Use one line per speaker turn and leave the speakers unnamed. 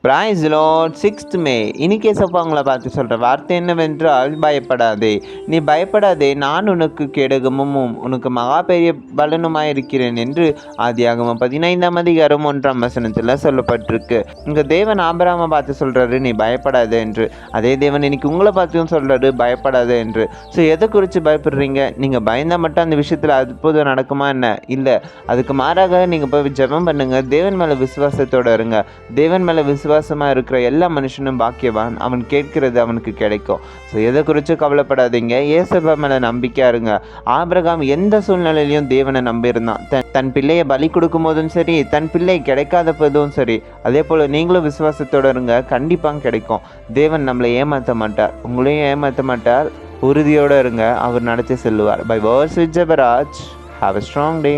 Price Lord. 6th மே இன்னைக்கு ஏசப்பா உங்களை பார்த்து சொல்கிற வார்த்தை என்னவென்றால், பயப்படாதே, நீ பயப்படாதே, நான் உனக்கு கேடகமும் உனக்கு மகா பெரிய பலனுமாய் இருக்கிறேன் என்று ஆதியாகமம் 15:1 சொல்லப்பட்டிருக்கு. இங்கே தேவன் ஆபிரகாமை பார்த்து சொல்கிறாரு, நீ பயப்படாத என்று. அதே தேவன் இன்னைக்கு உங்களை பார்த்தும் சொல்கிறாரு, பயப்படாத என்று. ஸோ எதை குறித்து பயப்படுறீங்க? நீங்கள் பயந்தால் மட்டும் அந்த விஷயத்தில் அற்புதம் நடக்குமா என்ன? இல்லை, அதுக்கு மாறாக நீங்கள் போய் ஜெபம் பண்ணுங்கள். தேவன் மேலே விசுவாசத்தோடு இருங்க. தேவன் மேலே விசுவாசமாக இருக்கிற எல்லா மனுஷனும் பாக்கியவான். அவன் கேட்கிறது அவனுக்கு கிடைக்கும். ஸோ எதை குறித்து கவலைப்படாதீங்க. ஏசப்பா மேலே நம்பிக்கையாக இருங்க. ஆபிரகாம் எந்த சூழ்நிலையிலையும் தேவனை நம்பியிருந்தான். தன் பிள்ளையை பலி கொடுக்கும் போதும் சரி, தன் பிள்ளை கிடைக்காத போதும் சரி. அதே போல் நீங்களும் விசுவாசத்தோடு இருங்க, கண்டிப்பாக கிடைக்கும். தேவன் நம்மளை ஏமாற்ற மாட்டார், உங்களையும் ஏமாற்ற மாட்டார். உறுதியோடு இருங்க, அவர் நடத்தி செல்லுவார். By words with Jebaraj. Have a strong day.